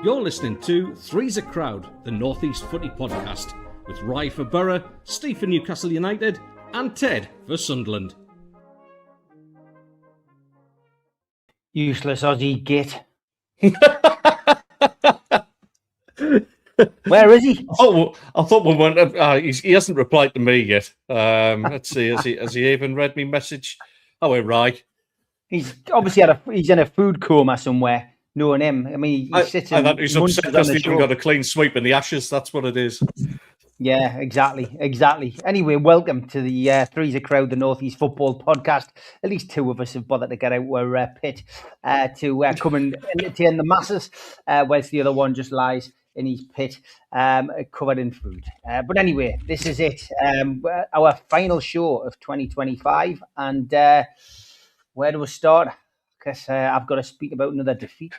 You're listening to Three's a Crowd, the North East Footy Podcast, with Rye for Borough, Steve for Newcastle United, and Ted for Sunderland. Useless Aussie git. Where is he? Oh, I thought we weren't. He hasn't replied to me yet. Let's see. Has he even read me message? Oh, we're right. He's obviously he's in a food coma somewhere. Knowing him, I mean, he sits in. He's upset because he haven't got a clean sweep in the Ashes. That's what it is. Yeah, exactly. Anyway, welcome to the Three's a Crowd, the North East Football Podcast. At least two of us have bothered to get out our pit to come and entertain the masses, whilst the other one just lies in his pit, covered in food. But anyway, this is it. Our final show of 2025, and where do we start? Because I've got to speak about another defeat.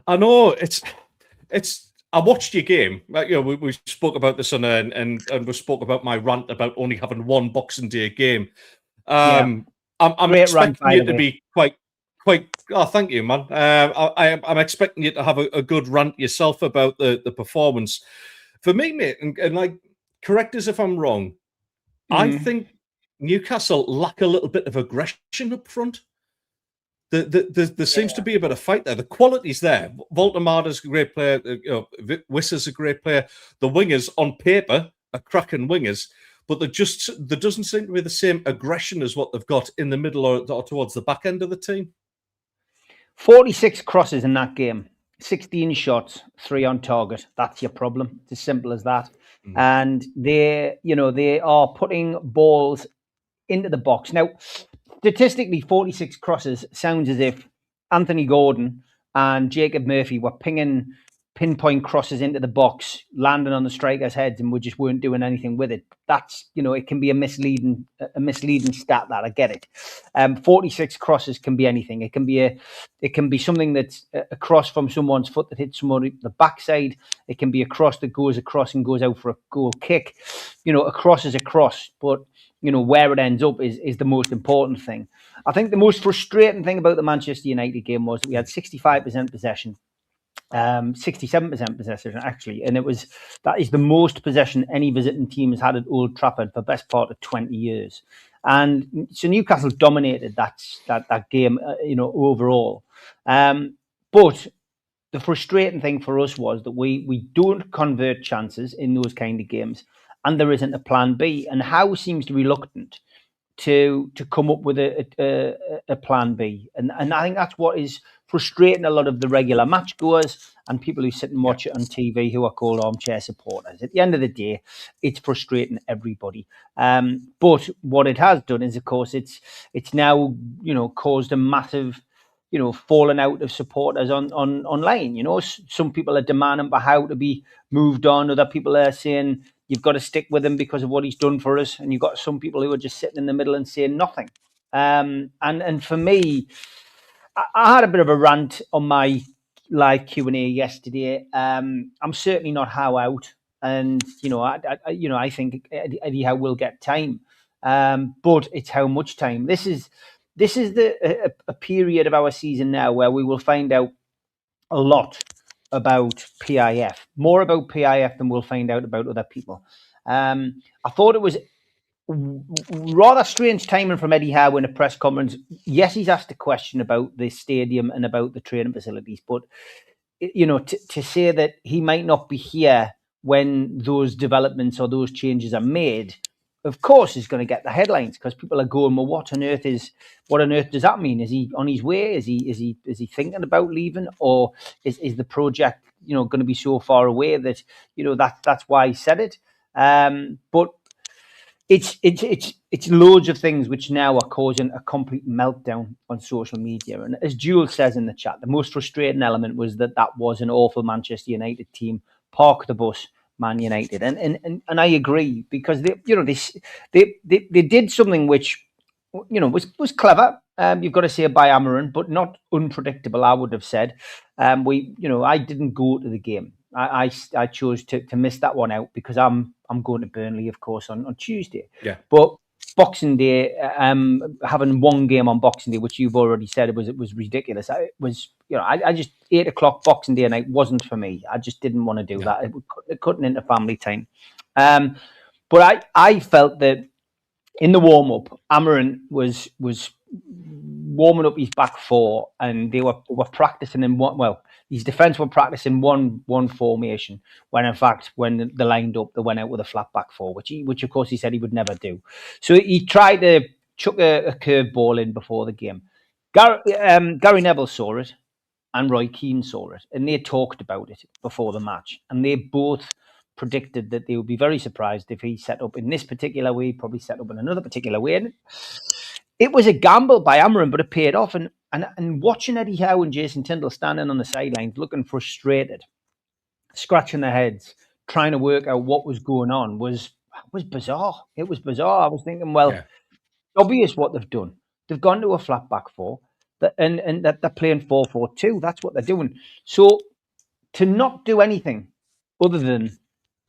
I know it's. I watched your game. We spoke about this and we spoke about my rant about only having one Boxing Day game. I'm expecting you to be quite. Oh, thank you, man. I'm expecting you to have a good rant yourself about the performance. For me, mate, and like, correct us if I'm wrong. I think Newcastle lack a little bit of aggression up front. There seems to be a bit of fight there. The quality's there. Voltemada's a great player. Wissa's a great player. The wingers, on paper, are cracking wingers, but there doesn't seem to be the same aggression as what they've got in the middle or towards the back end of the team. 46 crosses in that game, 16 shots, 3 on target. That's your problem. It's as simple as that. And they are putting balls into the box. Now, statistically, 46 crosses sounds as if Anthony Gordon and Jacob Murphy were pinging pinpoint crosses into the box, landing on the strikers' heads, and we just weren't doing anything with it. That's, it can be a misleading stat. That I get it. 46 crosses can be anything. It can be something that's a cross from someone's foot that hits someone at the backside. It can be a cross that goes across and goes out for a goal kick. A cross is a cross, but where it ends up is the most important thing. I think the most frustrating thing about the Manchester United game was that we had 65% possession, 67% possession actually, and that is the most possession any visiting team has had at Old Trafford for the best part of 20 years. And so Newcastle dominated that game, overall. But the frustrating thing for us was that we don't convert chances in those kind of games. And there isn't a plan B. And Howe seems to be reluctant to come up with a plan B. And I think that's what is frustrating a lot of the regular match goers and people who sit and watch it on TV who are called armchair supporters. At the end of the day, it's frustrating everybody. But what it has done is, of course, it's now, caused a massive, falling out of supporters online. Some people are demanding for Howe to be moved on. Other people are saying, you've got to stick with him because of what he's done for us. And you've got some people who are just sitting in the middle and saying nothing. And for me, I had a bit of a rant on my live Q&A yesterday. I'm certainly not Howe out. And, I think Eddie Howe will get time. But it's how much time. This is a period of our season now where we will find out a lot about PIF, more about PIF than we'll find out about other people. I thought it was rather strange timing from Eddie Howe in a press conference. Yes, he's asked a question about the stadium and about the training facilities, but to say that he might not be here when those developments or those changes are made, of course, is going to get the headlines because people are going, well, what on earth does that mean? Is he on his way? Is he thinking about leaving, or is the project going to be so far away that that's why he said it? But it's loads of things which now are causing a complete meltdown on social media. And as Jules says in the chat, the most frustrating element was that was an awful Manchester United team. Park the bus, Man United, and I agree because they did something which was clever. You've got to say by Amarin, but not unpredictable. I would have said. I didn't go to the game. I chose to miss that one out because I'm going to Burnley, of course, on Tuesday. Yeah. But Boxing Day, having one game on Boxing Day, which you've already said it was ridiculous. I just 8 o'clock Boxing Day night wasn't for me. I just didn't want to do that. It couldn't into family time. But I felt that in the warm up, Amarin was warming up his back four, and they were practicing in one. Well, his defence were practicing one formation, when in fact when they lined up, they went out with a flat back four, which of course he said he would never do. So he tried to chuck a curve ball in before the game. Gary Neville saw it, and Roy Keane saw it, and they talked about it before the match, and they both predicted that they would be very surprised if he set up in this particular way, probably set up in another particular way. And it was a gamble by Amarin, but it paid off. And watching Eddie Howe and Jason Tindall standing on the sidelines, looking frustrated, scratching their heads, trying to work out what was going on, was bizarre. It was bizarre. I was thinking, well, it's obvious what they've done. They've gone to a flat back four, and that they're playing 4-4-2. That's what they're doing. So to not do anything other than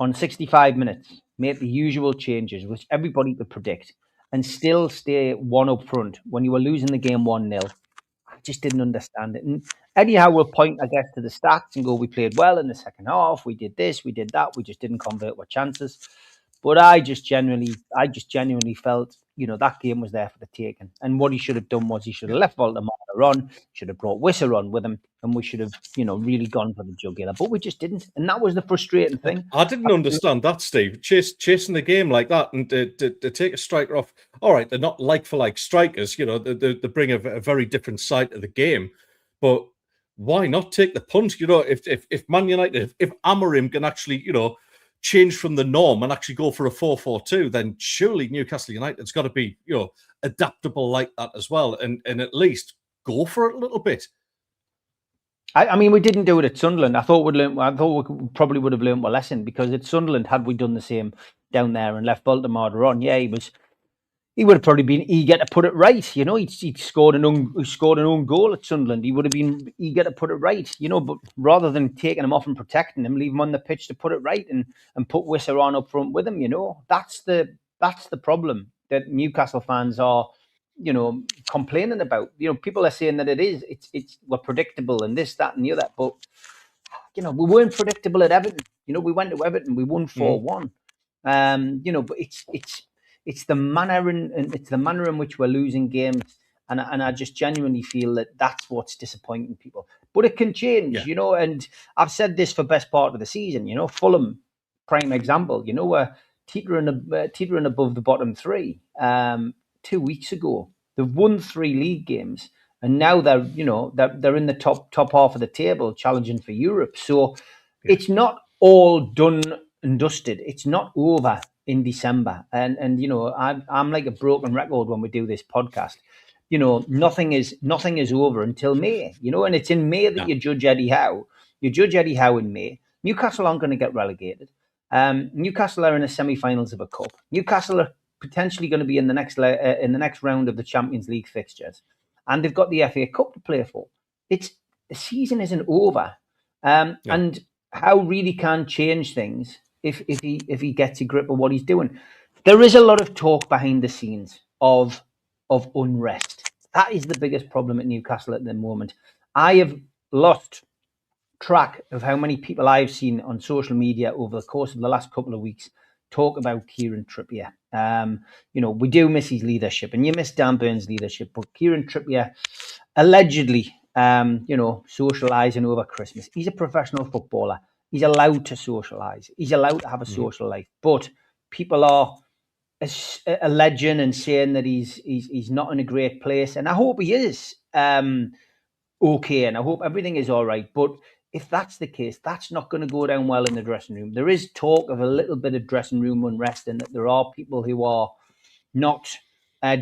on 65 minutes, make the usual changes, which everybody could predict, and still stay one up front when you were losing the game 1-0, I just didn't understand it. And Eddie Howe will point, I guess, to the stats and go, we played well in the second half, we did this, we did that, we just didn't convert our chances. But I just genuinely felt, that game was there for the taking. And what he should have done was he should have left Voldemort on, should have brought Wisser on with him, and we should have, really gone for the jugular. But we just didn't. And that was the frustrating thing. I didn't understand that, Steve. Chasing the game like that and to take a striker off. All right, they're not like-for-like strikers. They bring a very different side to the game. But why not take the punt? If Man United, if Amarim can actually, change from the norm and actually go for a 4-4-2, then surely Newcastle United's got to be, adaptable like that as well, and at least go for it a little bit. I mean, we didn't do it at Sunderland. I thought we probably would have learned a lesson, because at Sunderland, had we done the same down there and left Baltimore on, he would have probably been eager to put it right. He'd scored an own goal at Sunderland. He would have been eager to put it right. But rather than taking him off and protecting him, leave him on the pitch to put it right and put Wisser on up front with him. That's the problem that Newcastle fans are, complaining about. People are saying that we're predictable and this, that, and the other. But we weren't predictable at Everton. We went to Everton, we won 4-1. But it's the manner in which we're losing games, and I just genuinely feel that that's what's disappointing people. But it can change, And I've said this for best part of the season. Fulham, prime example. We're teetering above the bottom three. 2 weeks ago, they've won 3 league games, and now they're in the top half of the table, challenging for Europe. So it's not all done and dusted. It's not over in December, and I'm like a broken record when we do this podcast. Nothing is over until May. And it's in May that you judge Eddie Howe. You judge Eddie Howe in May. Newcastle aren't going to get relegated. Newcastle are in the semi-finals of a cup. Newcastle are potentially going to be in the next round of the Champions League fixtures, and they've got the FA Cup to play for. The season isn't over, and Howe really can change things if he gets a grip of what he's doing. There is a lot of talk behind the scenes of unrest. That is the biggest problem at Newcastle at the moment. I have lost track of how many people I've seen on social media over the course of the last couple of weeks talk about Kieran Trippier. We do miss his leadership, and you miss Dan Burns' leadership, but Kieran Trippier allegedly, socialising over Christmas. He's a professional footballer. He's allowed to socialise. He's allowed to have a social life. But people are alleging and saying that he's not in a great place. And I hope he is okay, and I hope everything is all right. But if that's the case, that's not going to go down well in the dressing room. There is talk of a little bit of dressing room unrest, and that there are people who are not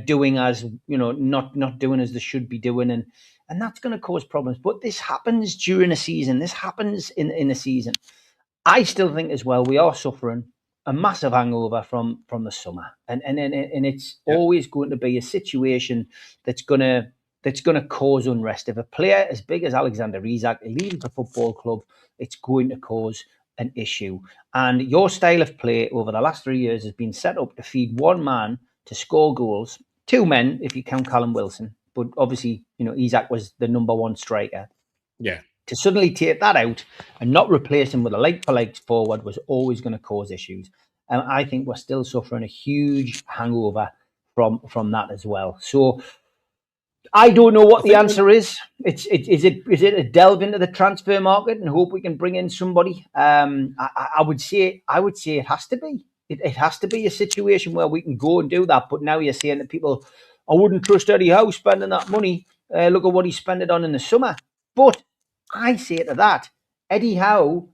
doing as not doing as they should be doing, and that's going to cause problems. But this happens during a season. This happens in a season. I still think as well we are suffering a massive hangover from the summer, and it's always going to be a situation that's going to cause unrest. If a player as big as Alexander Isak leaves the football club, it's going to cause an issue. And your style of play over the last 3 years has been set up to feed one man to score goals. 2 men, if you count Callum Wilson, but obviously, Isak was the number one striker. Yeah. To suddenly take that out and not replace him with a like-for-like forward was always going to cause issues. And I think we're still suffering a huge hangover from that as well. So I don't know what the answer is. Is it a delve into the transfer market and hope we can bring in somebody? I would say it has to be. It has to be a situation where we can go and do that. But now you're saying to people, I wouldn't trust Eddie Howe spending that money. Look at what he spent it on in the summer. But I say to that, Eddie Howe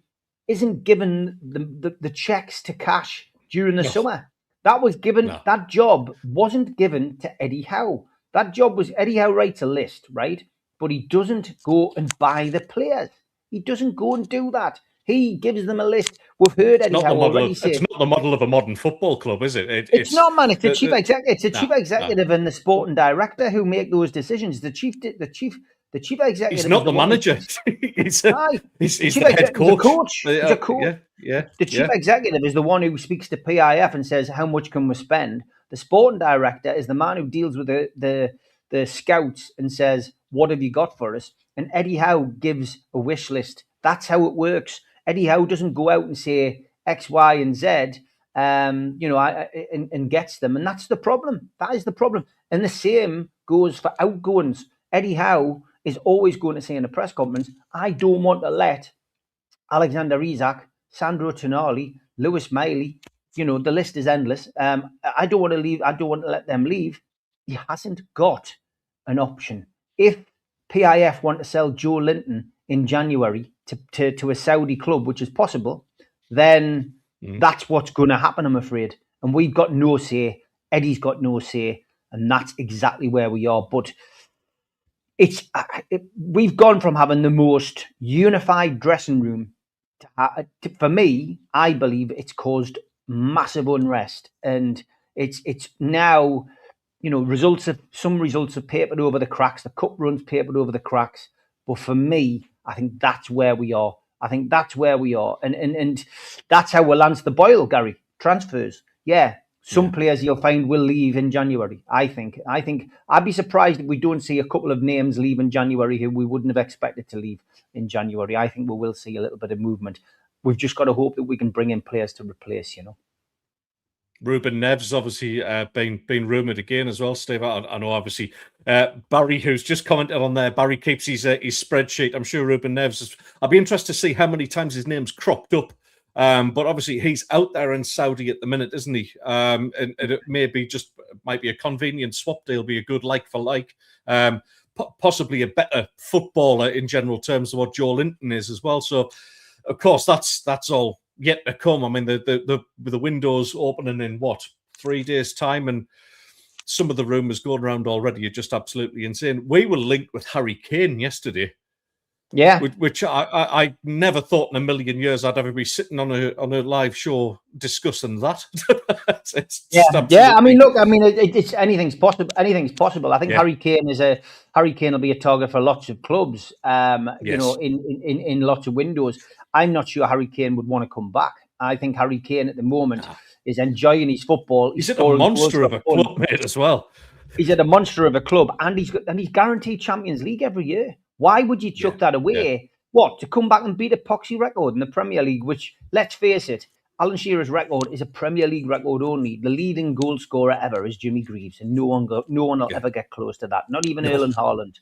isn't given the checks to cash during the summer. That was given. No. That job wasn't given to Eddie Howe. That job was Eddie Howe writes a list, right? But he doesn't go and buy the players. He doesn't go and do that. He gives them a list. We've heard Eddie Howe already say it's not the model of a modern football club, is it? It's not, man. It's the chief executive. It's the chief executive and the sporting director who make those decisions. The chief executive. He's not the manager. He's the head coach. He's a coach. Yeah. The chief executive is the one who speaks to PIF and says, how much can we spend? The sporting director is the man who deals with the scouts and says, what have you got for us? And Eddie Howe gives a wish list. That's how it works. Eddie Howe doesn't go out and say X, Y, and Z, and gets them. And that's the problem. That is the problem. And the same goes for outgoings. Eddie Howe is always going to say in a press conference, I don't want to let Alexander Isak, Sandro Tonali, Lewis Miley, the list is endless. I don't want to leave. I don't want to let them leave. He hasn't got an option. If PIF want to sell Joe Linton in January to a Saudi club, which is possible, then that's what's going to happen, I'm afraid. And we've got no say. Eddie's got no say. And that's exactly where we are. But we've gone from having the most unified dressing room for me, I believe it's caused massive unrest, and it's now, some results have papered over the cracks. The cup runs papered over the cracks. But for me, I think that's where we are. And that's how we'll answer the boil, Gary. Transfers. Yeah. Some players you'll find will leave in January. I think I'd be surprised if we don't see a couple of names leave in January who we wouldn't have expected to leave in January. I think we will see a little bit of movement. We've just got to hope that we can bring in players to replace, Ruben Neves obviously been rumoured again as well, Steve. I know obviously Barry, who's just commented on there, Barry keeps his spreadsheet. I'm sure Ruben Neves I'd be interested to see how many times his name's cropped up. But obviously he's out there in Saudi at the minute, isn't he? And it might be a convenient swap deal, be a good like for like, possibly a better footballer in general terms than what Joe Linton is as well. So, of course, that's all yet to come. I mean, the window's opening in 3 days' time, and some of the rumours going around already are just absolutely insane. We were linked with Harry Kane yesterday. Yeah, which I never thought in a million years I'd ever be sitting on a live show discussing that. Yeah. I mean, look, it's anything's possible. Anything's possible. I think Harry Kane will be a target for lots of clubs. In lots of windows. I'm not sure Harry Kane would want to come back. I think Harry Kane at the moment is enjoying his football. He's at a monster of a club, mate, as well. He's at a monster of a club, and he's guaranteed Champions League every year. Why would you chuck that away? Yeah. What, to come back and beat a poxy record in the Premier League, which, let's face it, Alan Shearer's record is a Premier League record only. The leading goal scorer ever is Jimmy Greaves, and no one will ever get close to that, not even Erling Haaland.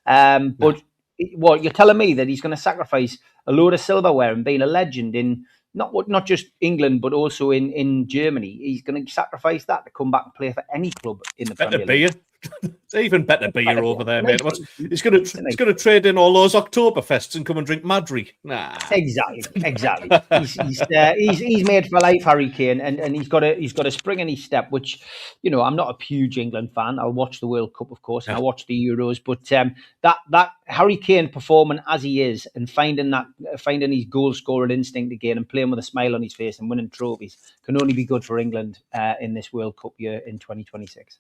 But you're telling me that he's going to sacrifice a load of silverware and being a legend in not just England, but also in Germany. He's going to sacrifice that to come back and play for any club in the Premier League. It's even better beer over there, mate. He's going to trade in all those Oktoberfests and come and drink Madry. Nah, exactly. He's made for life, Harry Kane, and he's got a spring in his step. Which, I'm not a huge England fan. I'll watch the World Cup, of course, and I watch the Euros. But that Harry Kane performing as he is and finding his goal scoring instinct again and playing with a smile on his face and winning trophies can only be good for England in this World Cup year in 2026.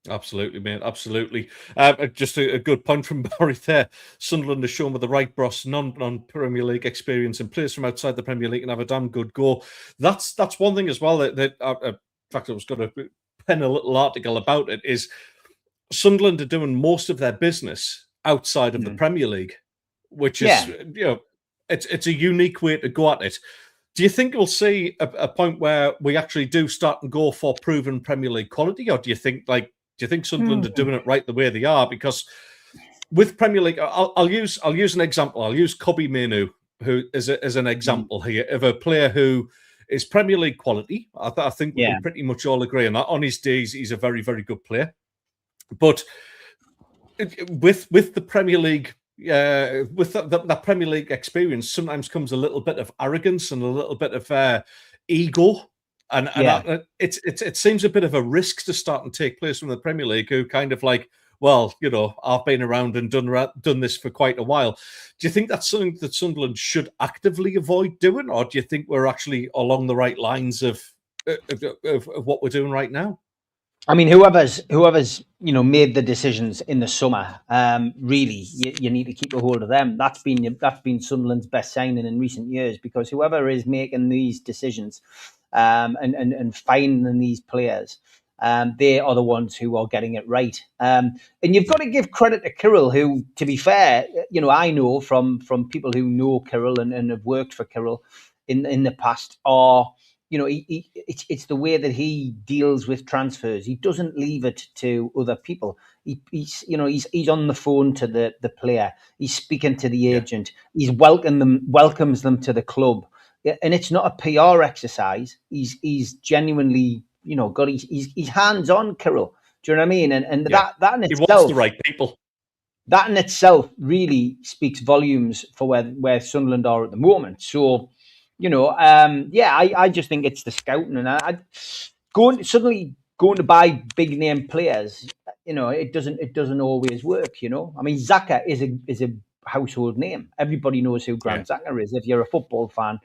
Absolutely, mate. Absolutely. Just a good point from Barry there. Sunderland has shown with the right Bros non-Premier League experience and players from outside the Premier League and have a damn good go. That's one thing as well. That in fact, I was going to pen a little article about it, is Sunderland are doing most of their business outside of the Premier League, which is, it's a unique way to go at it. Do you think we'll see a point where we actually do start and go for proven Premier League quality, or do you think Sunderland are doing it right the way they are? Because with Premier League, I'll use an example. I'll use Kobbie Mainoo, who is an example here of a player who is Premier League quality. I think we can pretty much all agree on that. On his days, he's a very, very good player. But with the Premier League, with that Premier League experience, sometimes comes a little bit of arrogance and a little bit of ego, and it seems a bit of a risk to start and take players from the Premier League who kind of like, well, I've been around and done this for quite a while. Do you think that's something that Sunderland should actively avoid doing, or do you think we're actually along the right lines of what we're doing right now? I mean, whoever's made the decisions in the summer, really, you need to keep a hold of them. That's been Sunderland's best signing in recent years, because whoever is making these decisions and finding these players, they are the ones who are getting it right. And you've got to give credit to Kirill, who, to be fair, I know from people who know Kirill and have worked for Kirill in the past, are, it's the way that he deals with transfers. He doesn't leave it to other people. He's on the phone to the player. He's speaking to the agent. He's welcomes them to the club, and it's not a PR exercise. He's genuinely, he's hands on, Kirill. Do you know what I mean? And that in itself, he wants the right people. That in itself really speaks volumes for where Sunderland are at the moment. So, I just think it's the scouting, and I going to buy big name players. It doesn't always work. I mean, Xhaka is a household name. Everybody knows who Grant Xhaka is. If you're a football fan,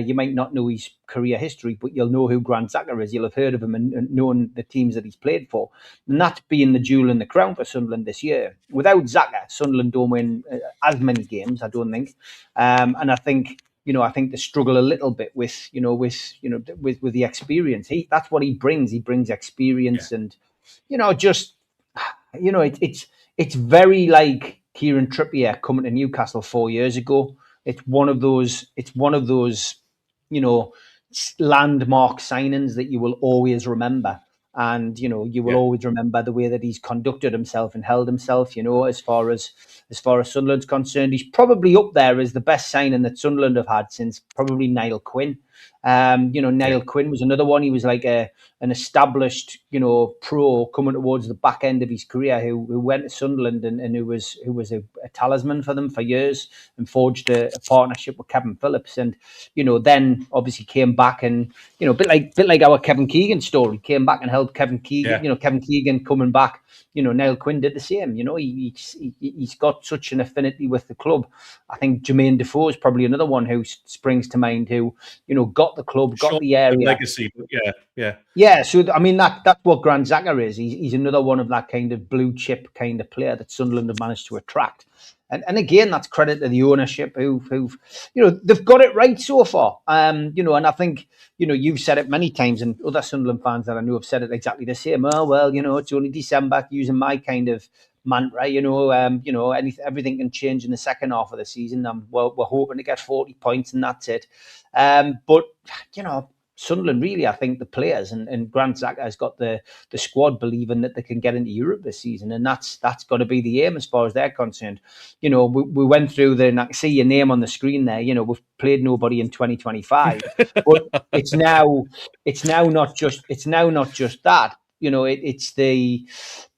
you might not know his career history, but you'll know who Grant Xhaka is. You'll have heard of him and known the teams that he's played for. And that's being the jewel in the crown for Sunderland this year. Without Xhaka, Sunderland don't win as many games, I don't think. And I think, I think they struggle a little bit with the experience. That's what he brings. He brings experience, and it's very like Kieran Trippier coming to Newcastle 4 years ago. It's one of those landmark signings that you will always remember. And, you will always remember the way that he's conducted himself and held himself, as far as Sunderland's concerned. He's probably up there as the best signing that Sunderland have had since probably Niall Quinn. Niall Quinn was another one. He was like an established, pro coming towards the back end of his career who went to Sunderland and who was a talisman for them for years and forged a partnership with Kevin Phillips. And, then obviously came back and, a bit like our Kevin Keegan story, came back and helped Kevin Keegan, Kevin Keegan coming back. Niall Quinn did the same. He's got such an affinity with the club. I think Jermaine Defoe is probably another one who springs to mind who, got the club, got the area. Legacy, yeah. So, I mean, that's what Grant Xhaka is. He's another one of that kind of blue chip kind of player that Sunderland have managed to attract. And again, that's credit to the ownership who've they've got it right so far. And I think, you've said it many times, and other Sunderland fans that I know have said it exactly the same. Oh, well, it's only December, using my kind of mantra, everything can change in the second half of the season. We're hoping to get 40 points and that's it. But, Sunderland, really, I think the players and Grant Xhaka has got the squad believing that they can get into Europe this season, and that's got to be the aim as far as they're concerned. We went through and I can see your name on the screen there. We've played nobody in 2025, but it's now not just that. It's the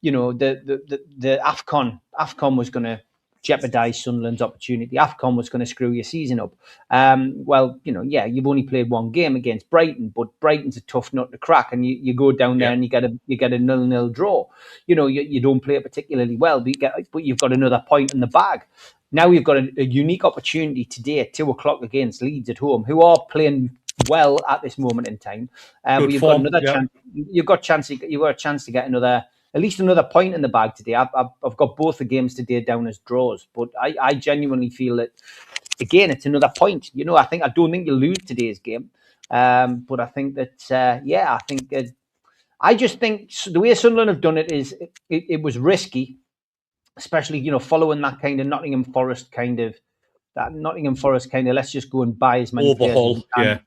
AFCON. AFCON was going to jeopardise Sunderland's opportunity. AFCON was going to screw your season up. You've only played one game against Brighton, but Brighton's a tough nut to crack, and you go down there and you get a 0-0 draw. You don't play it particularly well, but you've got another point in the bag. Now you've got a unique opportunity today at 2:00 against Leeds at home, who are playing well at this moment in time. But you've got another chance. You've got a chance to get at least another point in the bag today. I've got both the games today down as draws, but I genuinely feel that, again, it's another point. I don't think you'll lose today's game, but I think that I I just think the way Sunderland have done it is it was risky, especially following that kind of Nottingham Forest kind of let's just go and buy as many players as we Overhaul, can. yeah.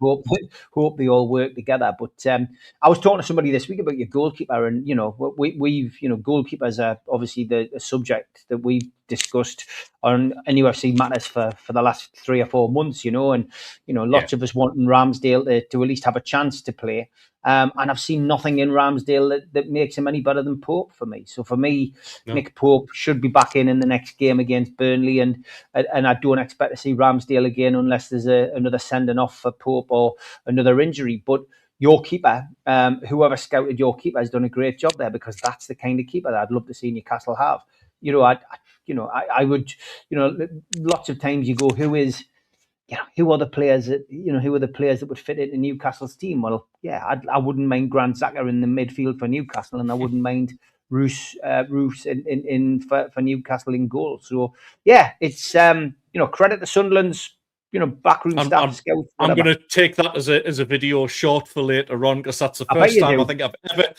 Hope they all work together. But I was talking to somebody this week about your goalkeeper, and we've goalkeepers are obviously the subject that we've discussed on NUFC Matters for the last 3 or 4 months. And lots of us wanting Ramsdale to at least have a chance to play. And I've seen nothing in Ramsdale that makes him any better than Pope for me. So for me, Nick Pope should be back in the next game against Burnley, and I don't expect to see Ramsdale again unless there's another sending off for Pope or another injury. But your keeper, whoever scouted your keeper, has done a great job there, because that's the kind of keeper that I'd love to see Newcastle have. I would, lots of times you go, who are the players that would fit into Newcastle's team? Well, I wouldn't mind Grant Xhaka in the midfield for Newcastle, and I wouldn't mind Roos in for Newcastle in goal. So it's credit to Sunderland's backroom staff, scouts. I'm going to take that as a video short for later on, because that's the first time I think I've ever.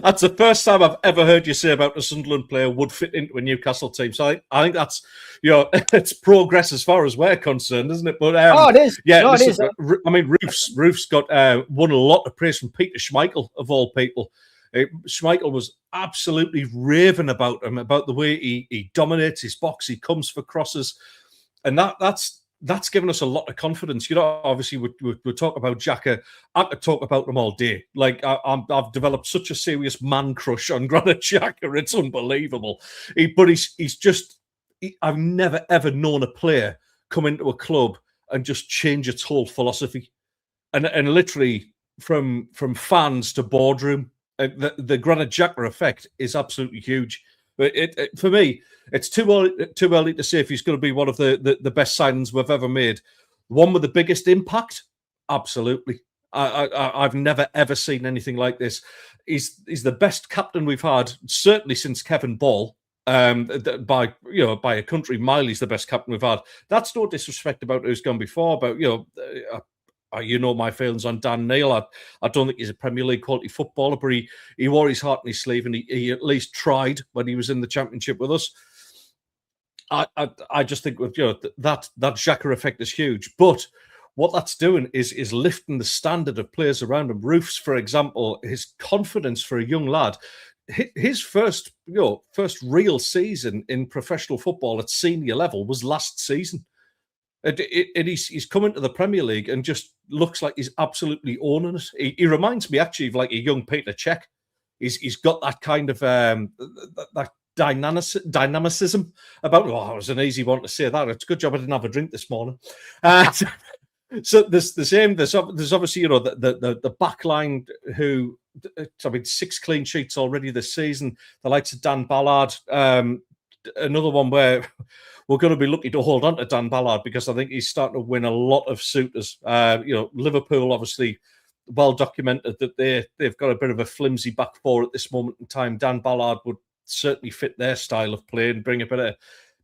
That's the first time I've ever heard you say about a Sunderland player would fit into a Newcastle team. So I think that's it's progress as far as we're concerned, isn't it? But it is. Yeah, it is. I mean, Roof's got won a lot of praise from Peter Schmeichel of all people. Schmeichel was absolutely raving about him, about the way he dominates his box, he comes for crosses, and that's given us a lot of confidence. Obviously, we talk about Xhaka. I could talk about them all day. Like, I've developed such a serious man crush on Granit Xhaka. It's unbelievable. I've never, ever known a player come into a club and just change its whole philosophy. And literally, from fans to boardroom, the Granit Xhaka effect is absolutely huge. But for me, it's too early to say if he's going to be one of the best signings we've ever made. One with the biggest impact, absolutely. I've never ever seen anything like this. He's the best captain we've had, certainly since Kevin Ball. By a country mile, he's the best captain we've had. That's no disrespect about who's gone before. But my feelings on Dan Neil. I don't think he's a Premier League quality footballer, but he wore his heart on his sleeve, and he at least tried when he was in the Championship with us. I just think that Xhaka effect is huge. But what that's doing is lifting the standard of players around him. Roofs, for example, his confidence for a young lad. His first real season in professional football at senior level was last season. And he's come into the Premier League and just looks like he's absolutely owning it. He reminds me actually of like a young Peter Cech. He's got that kind of that dynamicism about. Oh, it was an easy one to say that. It's a good job I didn't have a drink this morning. So there's the same. There's obviously the back line who. 6 clean sheets already this season. The likes of Dan Ballard. Another one where we're going to be lucky to hold on to Dan Ballard, because I think he's starting to win a lot of suitors. Liverpool, obviously, well documented that they've got a bit of a flimsy back four at this moment in time. Dan Ballard would certainly fit their style of play and bring a bit of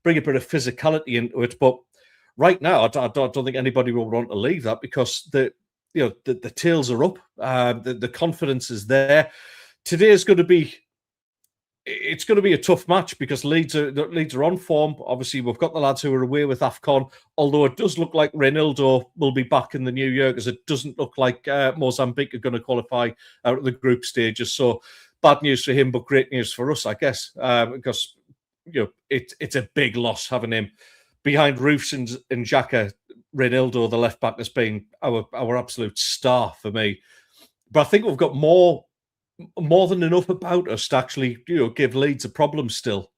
physicality into it. But right now, I don't think anybody will want to leave that, because the tails are up. The confidence is there. Today is going to be a tough match, because Leeds are on form. Obviously, we've got the lads who are away with AFCON, although it does look like Reinildo will be back in the new year, because it doesn't look like Mozambique are going to qualify out of the group stages. So bad news for him, but great news for us, I guess, because it's a big loss having him behind Roofs and Xhaka. Reinildo, the left back, has been our absolute star for me. But I think we've got more than enough about us to actually give Leeds a problem still.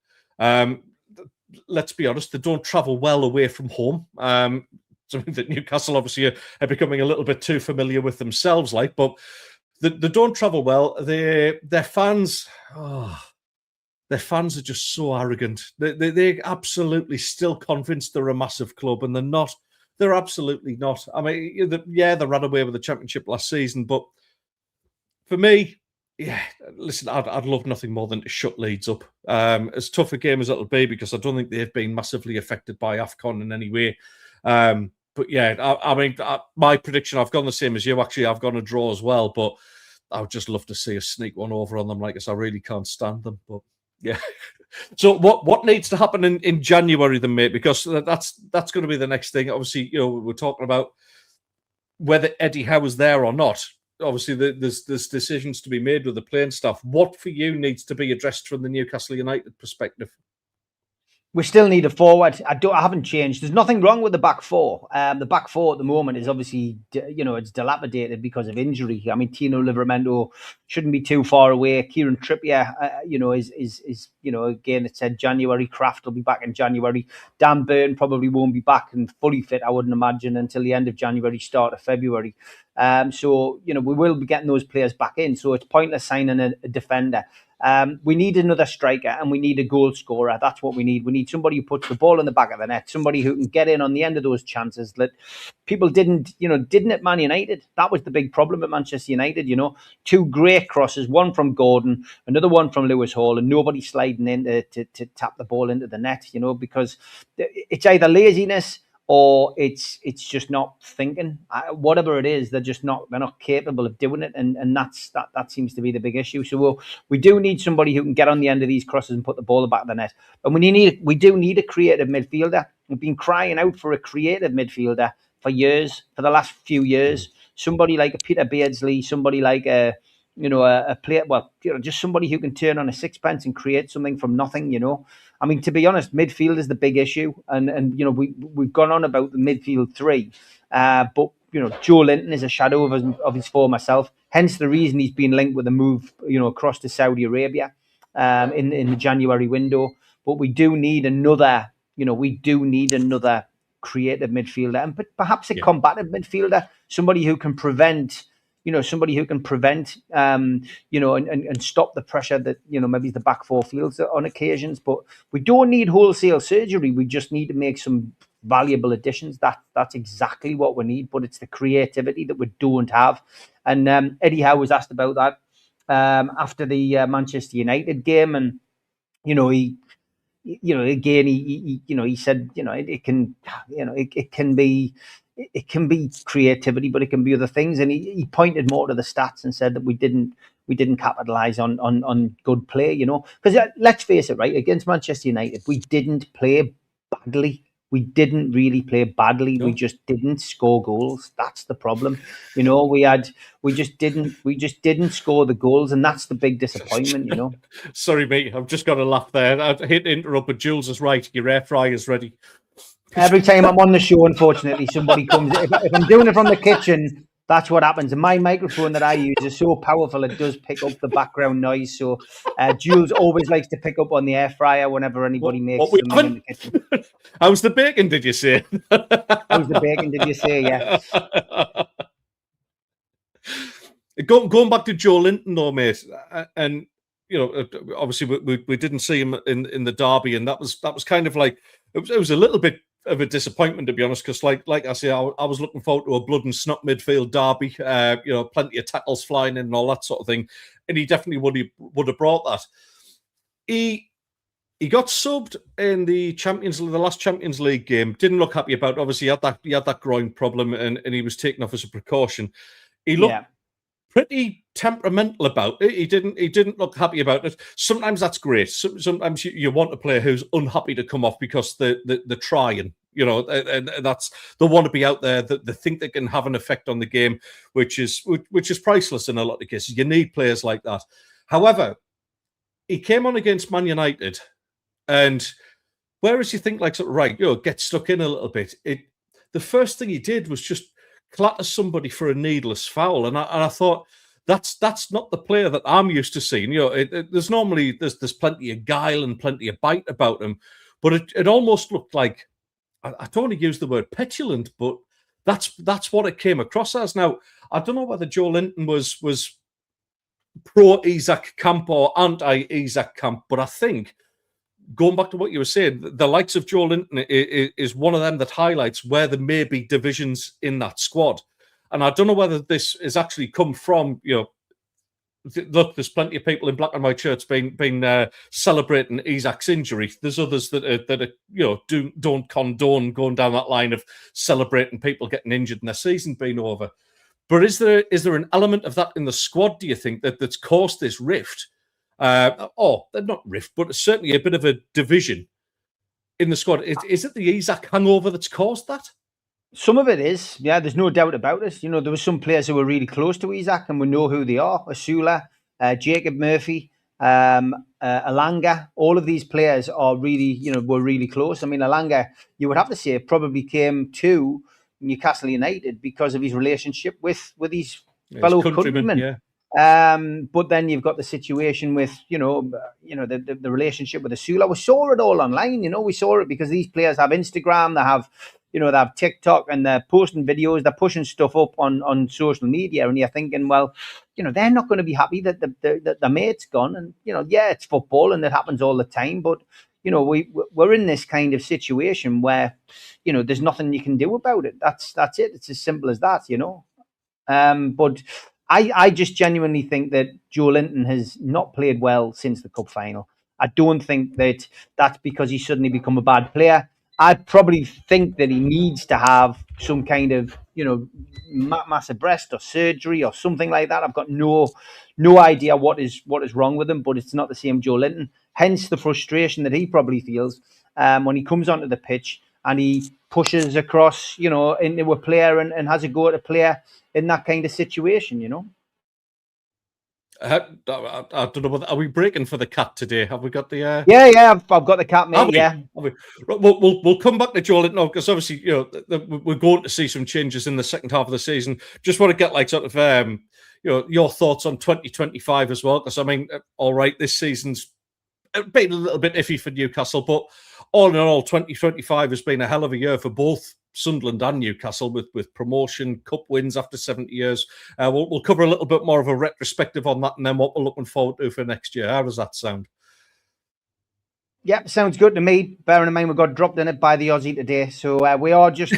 Let's be honest, they don't travel well away from home. Something that Newcastle obviously are becoming a little bit too familiar with themselves, but they don't travel well. Their fans. Their fans are just so arrogant. They're absolutely still convinced they're a massive club, and they're not. They're absolutely not. I mean, they ran away with the Championship last season, but for me, listen, I'd love nothing more than to shut Leeds up. As tough a game as it'll be, because I don't think they've been massively affected by AFCON in any way. But yeah, I mean, my prediction, I've gone the same as you. Actually, I've gone a draw as well, but I would just love to see us sneak one over on them. Like I really can't stand them. But yeah. So what needs to happen in January then, mate? Because that's going to be the next thing. Obviously, we're talking about whether Eddie Howe is there or not. Obviously, there's decisions to be made with the playing staff. What for you needs to be addressed from the Newcastle United perspective? We still need a forward. I haven't changed. There's nothing wrong with the back four. The back four at the moment is obviously, it's dilapidated because of injury. I mean, Tino Livramento shouldn't be too far away. Kieran Trippier, is again, it said January. Kraft will be back in January. Dan Burn probably won't be back and fully fit, I wouldn't imagine, until the end of January, start of February. So we will be getting those players back in. So it's pointless signing a defender. We need another striker and we need a goal scorer. That's what we need. We need somebody who puts the ball in the back of the net, somebody who can get in on the end of those chances that people didn't at Man United. That was the big problem at Manchester United. Two great crosses, one from Gordon, another one from Lewis Hall, and nobody sliding in to tap the ball into the net, because it's either laziness or it's just not thinking. Whatever it is, they're not capable of doing it, and that seems to be the big issue. So we do need somebody who can get on the end of these crosses and put the ball in the back of the net. And we do need a creative midfielder. We've been crying out for a creative midfielder for the last few years. Somebody like a Peter Beardsley, somebody like a player, just somebody who can turn on a sixpence and create something from nothing. I mean, to be honest, midfield is the big issue, and we've gone on about the midfield three, but Joe Linton is a shadow of his former self. Hence the reason he's been linked with a move, across to Saudi Arabia, in the January window. But we do need another, creative midfielder, and perhaps a combative midfielder, somebody who can prevent. And stop the pressure that, maybe the back four feels on occasions. But we don't need wholesale surgery. We just need to make some valuable additions. That's exactly what we need. But it's the creativity that we don't have. And Eddie Howe was asked about that after the Manchester United game. And, he said, it can be creativity, but it can be other things. And he pointed more to the stats and said that we didn't capitalize on good play, because let's face it, right, against Manchester United, we didn't play badly. We didn't really play badly. No. We just didn't score goals. That's the problem. We just didn't score the goals, and that's the big disappointment. Sorry, mate. I've just got to laugh there. I hate to interrupt, but Jules is right. Your air fryer's ready. Every time I'm on the show, unfortunately, somebody comes. If I'm doing it from the kitchen, that's what happens. And my microphone that I use is so powerful, it does pick up the background noise. So Jules always likes to pick up on the air fryer whenever anybody makes something in the kitchen. How's the bacon, did you say? How's the bacon, did you say? Yeah. Going back to Joe Linton, though, mate, and obviously we didn't see him in the derby, and that was kind of like it was a little bit of a disappointment, to be honest, because like I say, I was looking forward to a blood and snot midfield derby, plenty of tackles flying in and all that sort of thing, and he definitely would have brought that. He got subbed in the last Champions League game. Didn't look happy about it. Obviously, he had that groin problem, and he was taken off as a precaution. He looked pretty temperamental about it. He didn't look happy about it. Sometimes that's great. Sometimes you want a player who's unhappy to come off because they're trying, and that's they want to be out there. That they think they can have an effect on the game, which is priceless in a lot of cases. You need players like that. However, he came on against Man United, and whereas you think like right, get stuck in a little bit. The first thing he did was just clatter somebody for a needless foul, and I thought that's not the player that I'm used to seeing. There's plenty of guile and plenty of bite about him, but it almost looked like, I don't want to use the word petulant, but that's what it came across as. Now I don't know whether Joe Linton was pro Isak camp or anti Isak camp, but I think, going back to what you were saying, the likes of Joe Linton is one of them that highlights where there may be divisions in that squad. And I don't know whether this has actually come from, look, there's plenty of people in black and white shirts been celebrating Isak's injury. There's others that don't condone going down that line of celebrating people getting injured and their season being over. But is there an element of that in the squad, do you think, that's caused this rift? Not rift, but certainly a bit of a division in the squad. Is it the Isak hangover that's caused that? Some of it is, yeah, there's no doubt about it. There were some players who were really close to Isak, and we know who they are. Asula, Jacob Murphy, Alanga, all of these players are really, were really close. I mean, Alanga, you would have to say, probably came to Newcastle United because of his relationship with his fellow countrymen. Yeah. But then you've got the situation with, the relationship with Asula. We saw it all online, we saw it because these players have Instagram, they have TikTok, and they're posting videos, they're pushing stuff up on social media, and you're thinking, well, they're not going to be happy that the mate's gone. And, it's football and it happens all the time, but, we're in this kind of situation where, there's nothing you can do about it. That's it. It's as simple as that, But I just genuinely think that Joe Linton has not played well since the cup final. I don't think that that's because he's suddenly become a bad player. I probably think that he needs to have some kind of, massive breast or surgery or something like that. I've got no idea what is wrong with him, but it's not the same Joe Linton. Hence the frustration that he probably feels when he comes onto the pitch and he pushes across, into a player and has a go at a player in that kind of situation, I don't know. Are we breaking for the cat today? Have we got the? Yeah. I've got the cat, mate. Yeah. We'll come back to Joe Linton because obviously we're going to see some changes in the second half of the season. Just want to get like sort of your thoughts on 2025 as well, because I mean, all right, this season's been a little bit iffy for Newcastle, but all in all, 2025 has been a hell of a year for both Sunderland and Newcastle with promotion, cup wins after 70 years. We'll cover a little bit more of a retrospective on that and then what we're looking forward to for next year. How does that sound? Yeah, sounds good to me. Bearing in mind we got dropped in it by the Aussie today. So we are just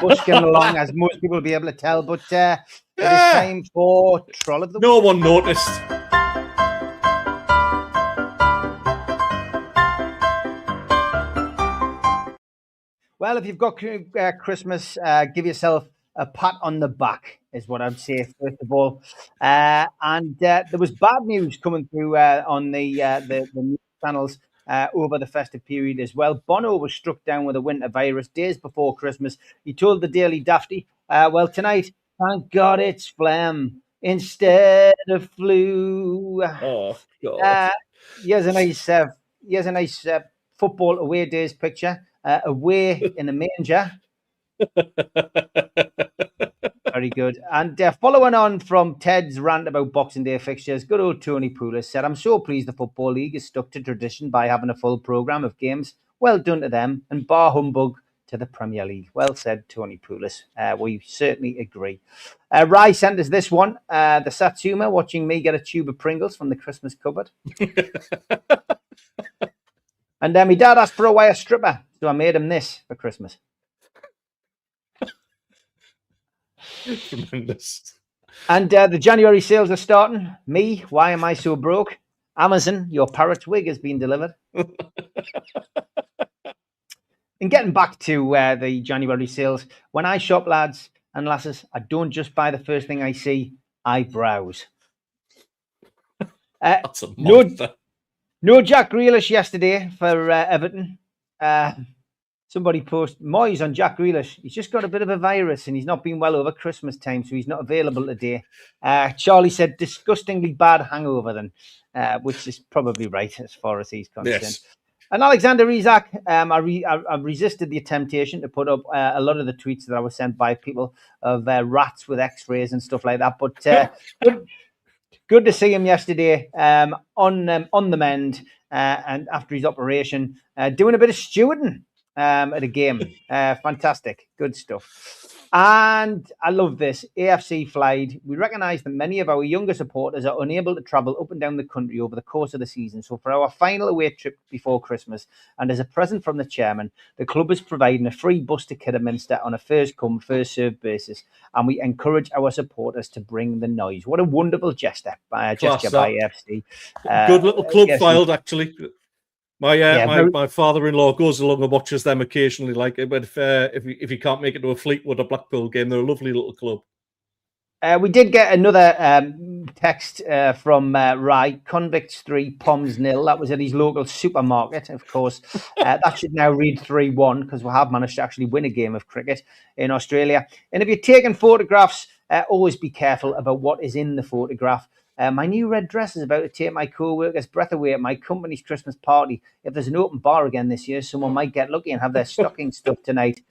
busking along, as most people will be able to tell. But it is time for Troll of the Week. No one noticed. Well, if you've got Christmas, give yourself a pat on the back, is what I'd say, first of all. And there was bad news coming through on the news channels over the festive period as well. Bono was struck down with a winter virus days before Christmas. He told the Daily Dafty, well, tonight, thank God it's phlegm instead of flu. Oh, God. Here's a nice football away days picture. Away in a manger. Very good. And following on from Ted's rant about Boxing Day fixtures, good old Tony Poulos said, I'm so pleased the Football League has stuck to tradition by having a full programme of games. Well done to them, and bar humbug to the Premier League. Well said, Tony Poulos. We certainly agree. Rai sent us this one. The Satsuma watching me get a tube of Pringles from the Christmas cupboard. And my dad asked for a wire stripper, so I made him this for Christmas. Tremendous. And the January sales are starting. Me, why am I so broke? Amazon, your parrot's wig has been delivered. And getting back to the January sales, when I shop, lads and lasses, I don't just buy the first thing I see, I browse. That's a monster. No Jack Grealish yesterday for Everton. Somebody posted Moyes on Jack Grealish. He's just got a bit of a virus and he's not been well over Christmas time, so he's not available today. Charlie said, disgustingly bad hangover then, which is probably right as far as he's concerned. Yes. And Alexander Isak, I resisted the temptation to put up a lot of the tweets that I was sent by people of rats with x-rays and stuff like that. But good to see him yesterday on the mend and after his operation, doing a bit of stewarding at a game. Fantastic. Good stuff. And I love this. AFC Flight. We recognise that many of our younger supporters are unable to travel up and down the country over the course of the season. So for our final away trip before Christmas, and as a present from the chairman, the club is providing a free bus to Kidderminster on a first-come, first-served basis. And we encourage our supporters to bring the noise. What a wonderful gesture by AFC. Good little club filed, actually. My father-in-law goes along and watches them occasionally. But if he can't make it to a Fleetwood or Blackpool game, they're a lovely little club. We did get another text from Rye, Convicts 3, Poms 0. That was at his local supermarket, of course. That should now read 3-1 because we have managed to actually win a game of cricket in Australia. And if you're taking photographs, always be careful about what is in the photograph. My new red dress is about to take my co-workers' breath away at my company's Christmas party. If there's an open bar again this year, someone might get lucky and have their stocking stuffed tonight.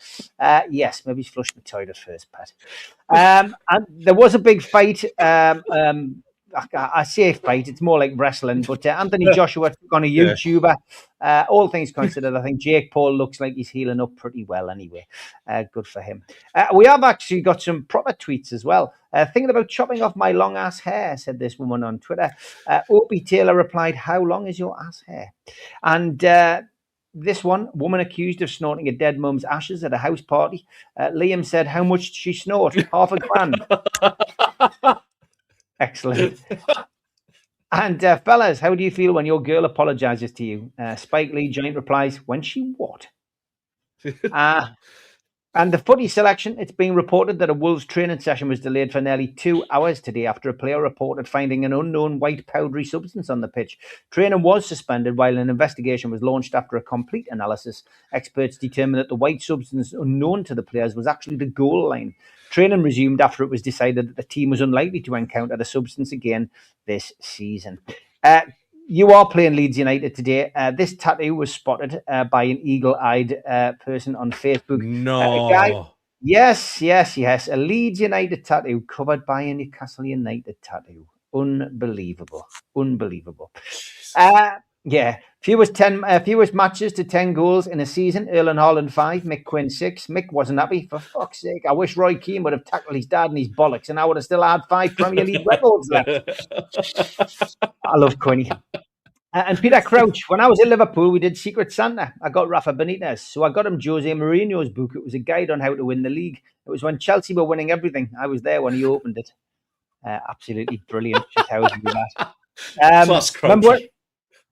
Yes, maybe flush the toilet first, Pat. And there was a big fight. I say fight, it's more like wrestling, but Anthony Joshua took on a YouTuber. All things considered, I think Jake Paul looks like he's healing up pretty well anyway. Good for him. We have actually got some proper tweets as well. Thinking about chopping off my long ass hair, said this woman on Twitter. Opie Taylor replied, how long is your ass hair? And this one, woman accused of snorting a dead mum's ashes at a house party. Liam said, how much did she snort? $5,000. Excellent. And fellas, how do you feel when your girl apologizes to you? Spike Lee Joint replies, when she what? And the footy selection, it's being reported that a Wolves training session was delayed for nearly 2 hours today after a player reported finding an unknown white powdery substance on the pitch. Training was suspended while an investigation was launched after a complete analysis. Experts determined that the white substance unknown to the players was actually the goal line. Training resumed after it was decided that the team was unlikely to encounter the substance again this season. You are playing Leeds United today. This tattoo was spotted by an eagle-eyed person on Facebook. No. Yes. A Leeds United tattoo covered by a Newcastle United tattoo. Unbelievable. Fewest matches to 10 goals in a season. Erling Haaland 5, Mick Quinn 6. Mick wasn't happy. For fuck's sake, I wish Roy Keane would have tackled his dad and his bollocks, and I would have still had 5 Premier League records left. I love Quinny. And Peter Crouch, when I was in Liverpool, we did Secret Santa. I got Rafa Benitez, so I got him Jose Mourinho's book. It was a guide on how to win the league. It was when Chelsea were winning everything. I was there when he opened it. Absolutely brilliant. Just how he do that.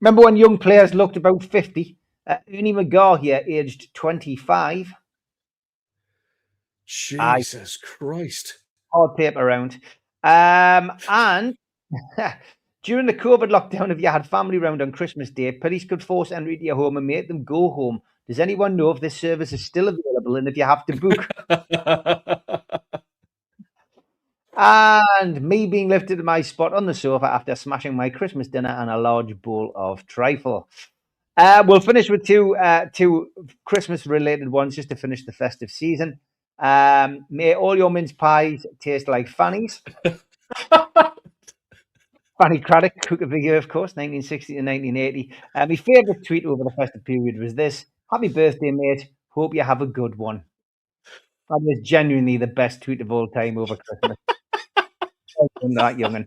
Remember when young players looked about 50? Ernie McGaw here, aged 25. Jesus Christ. Hard paper round. And during the COVID lockdown, if you had family round on Christmas Day, police could force entry to your home and make them go home. Does anyone know if this service is still available and if you have to book? And me being lifted to my spot on the sofa after smashing my Christmas dinner and a large bowl of trifle. We'll finish with two Christmas-related ones just to finish the festive season. May all your mince pies taste like Fanny's. Fanny Craddock, Cook of the Year, of course, 1960 to 1980. My favourite tweet over the festive period was this: happy birthday, mate. Hope you have a good one. That was genuinely the best tweet of all time over Christmas. That young'un.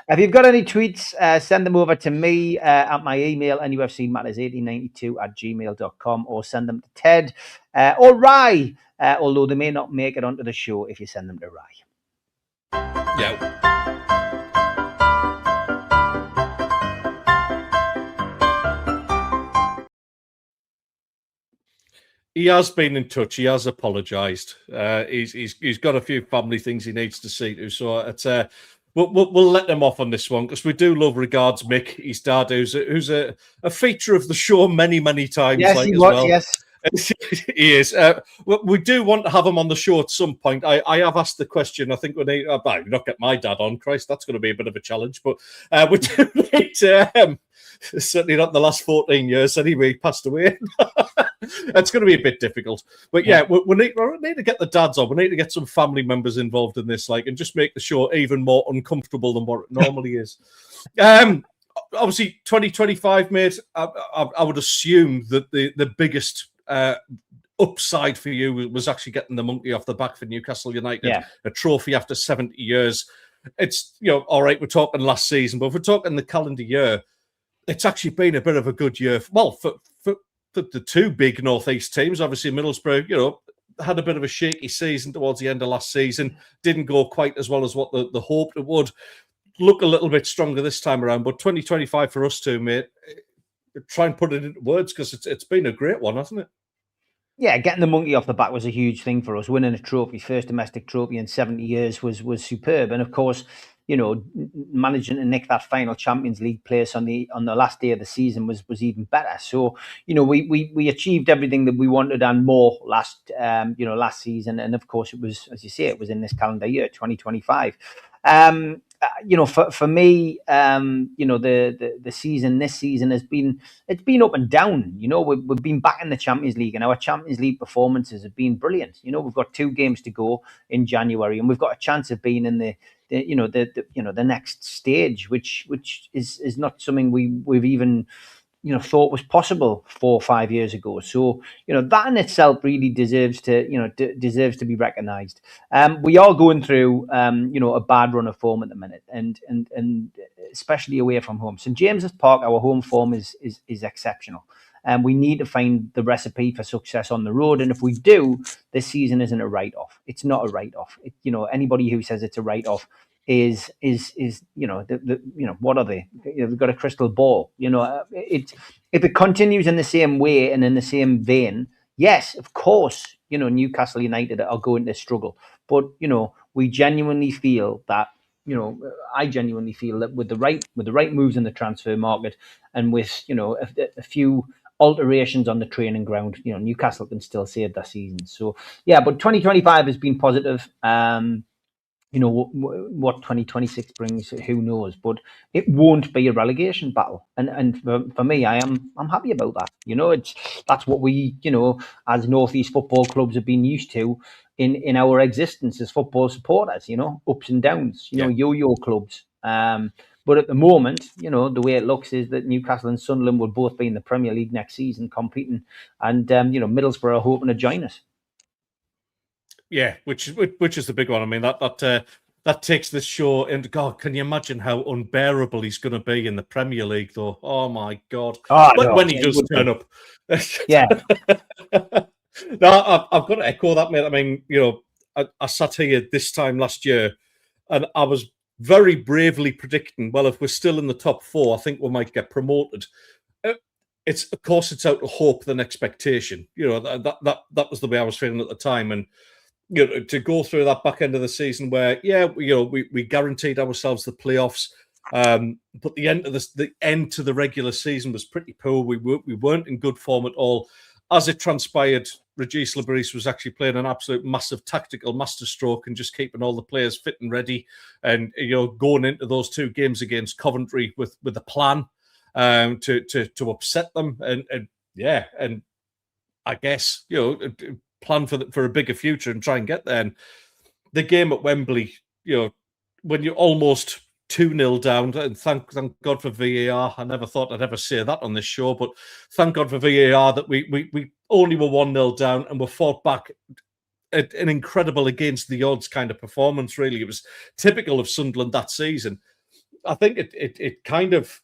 If you've got any tweets, send them over to me at my email, nufcmatters1892@gmail.com, or send them to Ted or Rye, although they may not make it onto the show if you send them to Rye. Yeah. He has been in touch. He has apologised. He's got a few family things he needs to see to. So it's we'll let them off on this one because we do love regards Mick, his dad, who's a feature of the show many times. Yes, he was. Well. Yes. He is. We do want to have him on the show at some point. I have asked the question. I think we need not get my dad on. Christ, that's going to be a bit of a challenge. But we do need certainly not in the last 14 years. Anyway, he passed away. It's going to be a bit difficult. But yeah, we need to get the dads on. We need to get some family members involved in this, and just make the show even more uncomfortable than what it normally is. Obviously, 2025, mate. I would assume that the biggest upside for you was actually getting the monkey off the back for Newcastle United, a trophy after 70 years. It's all right. We're talking last season, but if we're talking the calendar year, it's actually been a bit of a good year. Well, for the two big Northeast teams, obviously Middlesbrough, had a bit of a shaky season towards the end of last season. Didn't go quite as well as what the hoped it would. Look a little bit stronger this time around, but 2025 for us too, mate. Try and put it into words because it's been a great one, hasn't it? Yeah, getting the monkey off the back was a huge thing for us. Winning a trophy, first domestic trophy in 70 years, was superb. And of course, managing to nick that final Champions League place on the last day of the season was even better. So, we achieved everything that we wanted and more last season. And of course, it was, as you say, it was in this calendar year, 2025. For me, the season, this season it's been up and down. We've been back in the Champions League, and our Champions League performances have been brilliant. We've got 2 games to go in January, and we've got a chance of being in the next stage, which is not something we've even thought was possible 4 or 5 years ago. So that in itself really deserves to be recognised. We are going through a bad run of form at the minute, and especially away from home. St James's Park, our home form is exceptional. And we need to find the recipe for success on the road. And if we do, this season isn't a write-off. It's not a write-off. Anybody who says it's a write-off is what are they? They've got a crystal ball. If it continues in the same way and in the same vein, yes, of course, Newcastle United are going to struggle. But we genuinely feel that. I genuinely feel that with the right moves in the transfer market, and with a few alterations on the training ground, Newcastle can still save their season. So yeah, but 2025 has been positive. What 2026 brings, who knows? But it won't be a relegation battle, and for me, I'm happy about that. That's what we as Northeast football clubs have been used to in our existence as football supporters. Ups and downs. Yo-yo clubs. But at the moment, the way it looks is that Newcastle and Sunderland will both be in the Premier League next season competing, and Middlesbrough are hoping to join us. Yeah, which is the big one. I mean, that takes this show into, God, can you imagine how unbearable he's going to be in the Premier League, though? Oh my God! When he does turn up, yeah. No, I've got to echo that, mate. I mean, I sat here this time last year, and I was very bravely predicting, well, if we're still in the top 4, I think we might get promoted. It's out of hope than expectation. That was the way I was feeling at the time, and to go through that back end of the season where, we guaranteed ourselves the playoffs, but the end to the regular season was pretty poor. We weren't in good form at all. As it transpired, Regis Lebris was actually playing an absolute massive tactical masterstroke and just keeping all the players fit and ready, and going into those 2 games against Coventry with a plan to upset them, and I guess plan for a bigger future and try and get there. And the game at Wembley, when you're almost 2-0 down, and thank God for VAR. I never thought I'd ever say that on this show, but thank God for VAR that we only were 1-0 down and we fought back. An incredible against the odds kind of performance, really. It was typical of Sunderland that season. I think it kind of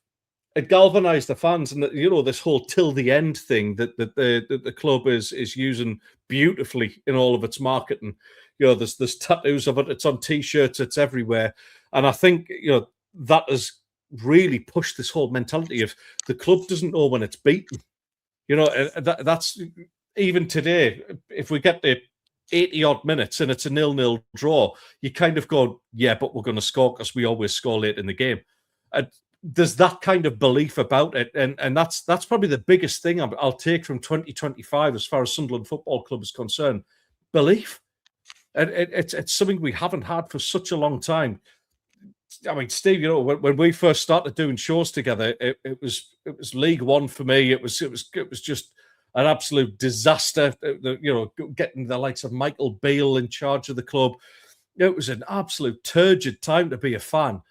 galvanised the fans, and this whole till the end thing that the club is using beautifully in all of its marketing. There's tattoos of it. It's on T-shirts. It's everywhere, and I think that has really pushed this whole mentality of the club doesn't know when it's beaten. That's even today. If we get the 80 odd minutes and it's a 0-0 draw, you kind of go, yeah, but we're going to score because we always score late in the game. There's that kind of belief about it, and that's probably the biggest thing I'll take from 2025 as far as Sunderland Football Club is concerned. Belief, and it's something we haven't had for such a long time. I mean, Steve, when we first started doing shows together, it was League One for me. It was just an absolute disaster. Getting the likes of Michael Beale in charge of the club, it was an absolute turgid time to be a fan,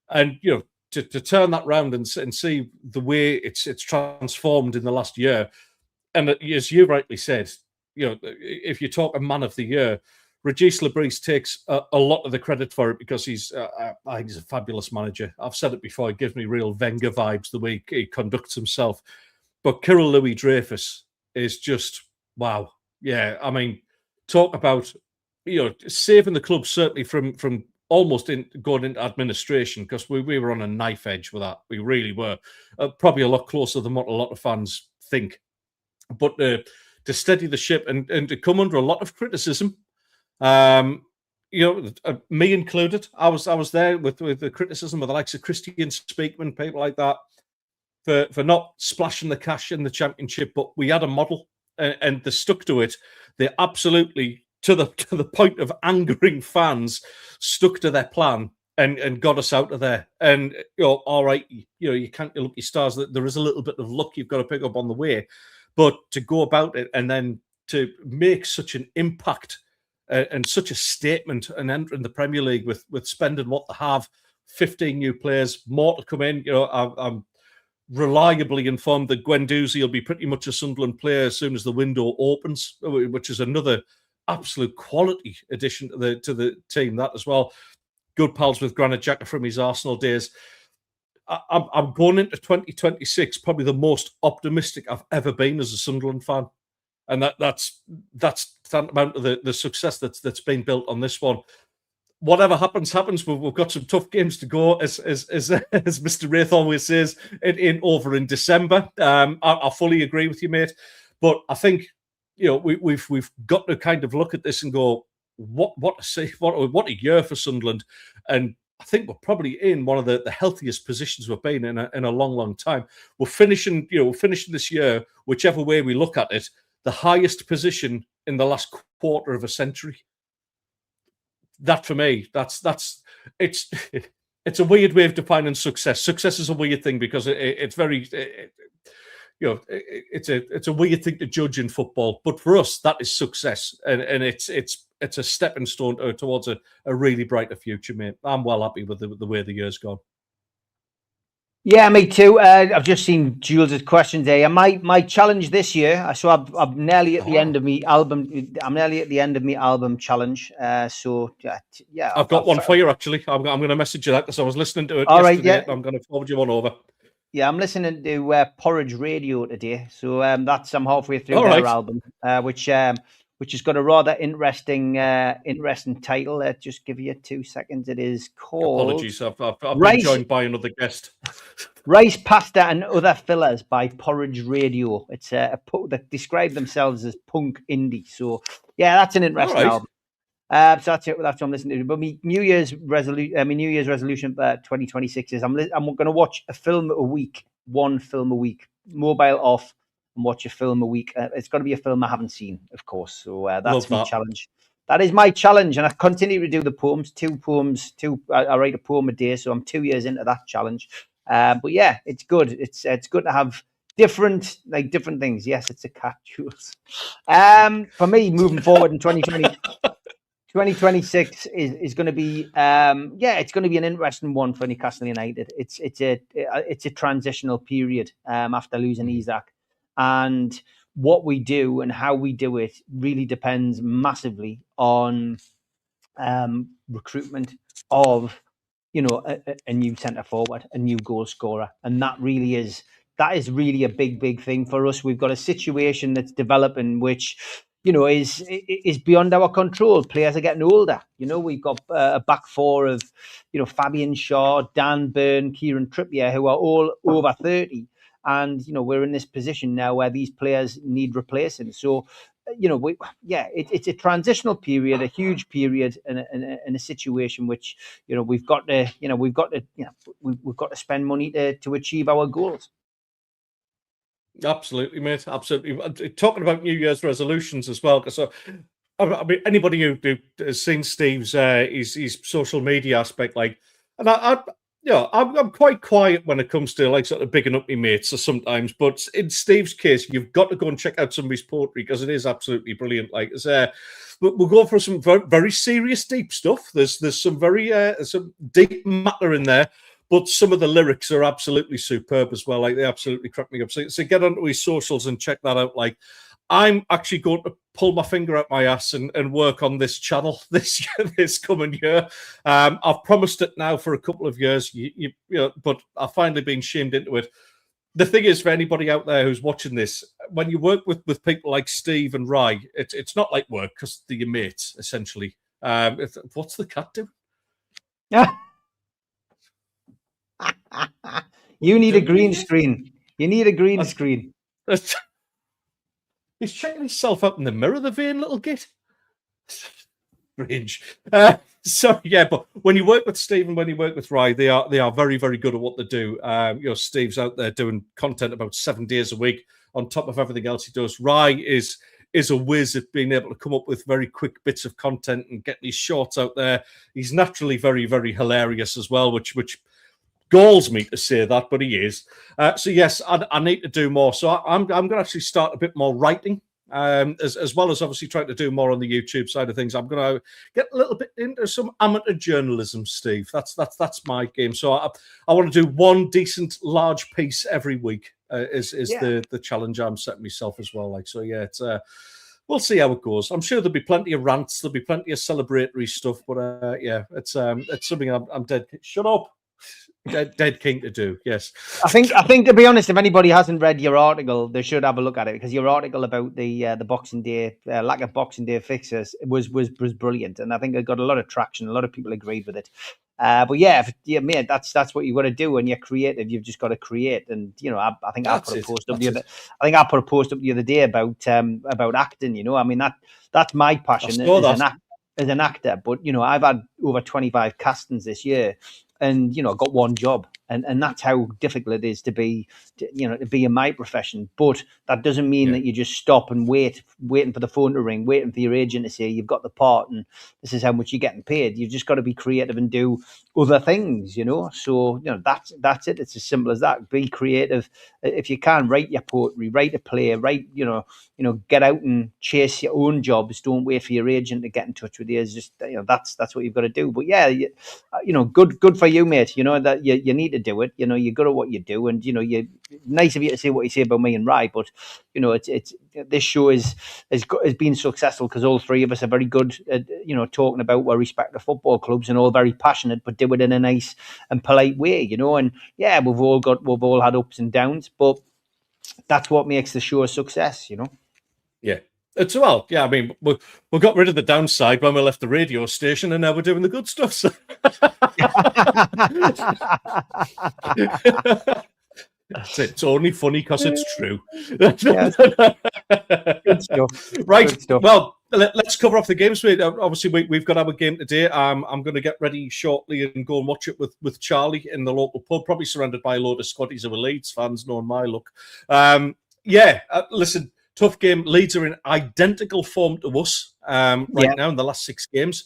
and To turn that round and see the way it's transformed in the last year, and as you rightly said, if you talk a man of the year, Regis Lebris takes a lot of the credit for it because he's a fabulous manager. I've said it before; he gives me real Wenger vibes the way he conducts himself. But Kirill Louis-Dreyfus is just wow. Yeah, I mean, talk about saving the club certainly from almost going into administration, because we were on a knife edge with that. We really were. Probably a lot closer than what a lot of fans think. But steady the ship and to come under a lot of criticism. Me included. I was there with the criticism of the likes of Christian Speakman, people like that, for not splashing the cash in the Championship. But we had a model, and they stuck to it. They absolutely, to the point of angering fans, stuck to their plan and got us out of there. And all right, you can't look your stars. That there is a little bit of luck you've got to pick up on the way, but to go about it and then to make such an impact and such a statement and entering the Premier League with spending what they have, 15 new players, more to come in. I'm reliably informed that Guendouzi will be pretty much a Sunderland player as soon as the window opens, which is another absolute quality addition to the team. That as well. Good pals with Granit Xhaka from his Arsenal days. I'm going into 2026 probably the most optimistic I've ever been as a Sunderland fan. And that's tantamount to the success that's been built on this one. Whatever happens. We've got some tough games to go, as Mr. Wraith always says. It ain't over in December. I fully agree with you, mate. But I think we've got to kind of look at this and go, what a year for Sunderland. And I think we're probably in one of the healthiest positions we've been in a long time. We're finishing this year, whichever way we look at it, the highest position in the last quarter of a century. That for me, it's a weird way of defining success. Success is a weird thing because it's very, it's a weird thing to judge in football. But for us, that is success, and it's a stepping stone towards a really brighter future, mate. I'm well happy with the way the year's gone. Yeah, me too. I've just seen Jules' questions there. My challenge this year, so I'm nearly at the end of my album. I'm nearly at the end of my album challenge. So yeah, I've got one for you actually. I'm going to message you that because I was listening to it all yesterday. Right, yeah. I'm going to forward you one over. Yeah, I'm listening to Porridge Radio today. So I'm halfway through their album, which has got a rather interesting title. Just give you 2 seconds. It is called. Apologies, I've been joined by another guest. Rice, Pasta and Other Fillers by Porridge Radio. It's that describe themselves as punk indie. So yeah, that's an interesting album. So that's it. That's what I'm listening to. But my New Year's resolution for 2026 is I'm going to watch a film a week, one film a week, mobile off, and watch a film a week. It's got to be a film I haven't seen, of course. So that's my challenge. That is my challenge, and I continue to do the poems. I write a poem a day, so I'm 2 years into that challenge. But yeah, it's good. It's good to have different things. Yes, it's a cat, Jules. For me, moving forward in 2026 is going to be it's going to be an interesting one for Newcastle United. It's a transitional period after losing Isaac, and what we do and how we do it really depends massively on recruitment of a new centre forward, a new goal scorer, and that is really a big thing for us. We've got a situation that's developing which is beyond our control. Players are getting older. We've got a back four of Fabian Shaw, Dan Burn, Kieran Trippier, who are all over 30, and we're in this position now where these players need replacing. So it's a transitional period, a huge period, in a situation which we've got to spend money to achieve our goals. Absolutely, mate. Absolutely. Talking about New Year's resolutions as well, because I mean, anybody who has seen Steve's his social media aspect, and I'm quite quiet when it comes to sort of bigging up my mates sometimes, but in Steve's case, you've got to go and check out some of his poetry because it is absolutely brilliant. We'll go for some very, very serious, deep stuff. There's some very some deep matter in there, but some of the lyrics are absolutely superb as well. They absolutely crack me up. So get onto his socials and check that out. I'm actually going to pull my finger out my ass and work on this channel this coming year. I've promised it now for a couple of years, but I've finally been shamed into it. The thing is, for anybody out there who's watching this, when you work with people like Steve and Rye, it's not like work because they're your mates, essentially. What's the cat doing? Yeah. You need a green screen. You need a green screen. He's checking himself out in the mirror, the vain little git. Strange. So yeah, but when you work with Steve and when you work with Rye, they are very, very good at what they do. Steve's out there doing content about 7 days a week on top of everything else he does. Rye is a whiz at being able to come up with very quick bits of content and get these shorts out there. He's naturally very, very hilarious as well, which galls me to say that, but he is. So yes, I need to do more. So I'm going to actually start a bit more writing, as well as obviously trying to do more on the YouTube side of things. I'm going to get a little bit into some amateur journalism, Steve. That's my game. So I want to do one decent large piece every week. Is the challenge I'm setting myself as well. Like so, yeah. It's we'll see how it goes. I'm sure there'll be plenty of rants. There'll be plenty of celebratory stuff. But yeah, it's something I'm dead. Shut up. Dead keen to do. Yes, I think to be honest, if anybody hasn't read your article, they should have a look at it, because your article about the Boxing Day lack of Boxing Day fixtures was brilliant, and I think it got a lot of traction. A lot of people agreed with it. But yeah, mate, that's what you've got to do when you're creative. You've just got to create, and I think I put a post up the other day about acting. I mean that's my passion as an actor. But I've had over 25 castings this year. And got one job, and that's how difficult it is to be in my profession. But that doesn't mean that you just stop and waiting for the phone to ring, waiting for your agent to say you've got the part and this is how much you're getting paid. You've just got to be creative and do other things, So that's it. It's as simple as that. Be creative. If you can, write your poetry, write a play, get out and chase your own jobs. Don't wait for your agent to get in touch with you. It's just that's what you've got to do. But yeah, good for you, mate. That you need to do it. You're good at what you do, and you nice of you to say what you say about me and Rye. But it's this show has been successful because all three of us are very good at talking about our respective football clubs and all very passionate, but do it in a nice and polite way. And yeah, we've all had ups and downs, but that's what makes the show a success. Yeah. It's yeah. I mean, we got rid of the downside when we left the radio station, and now we're doing the good stuff. So. It's only funny because it's true. Yes. Good stuff. Right. Good stuff. Well, let's cover off the games. Obviously, we've got our game today. I'm going to get ready shortly and go and watch it with Charlie in the local pub, probably surrounded by a load of Scotties who are Leeds fans, knowing my luck. Listen. Tough game. Leeds are in identical form to us now in the last 6 games.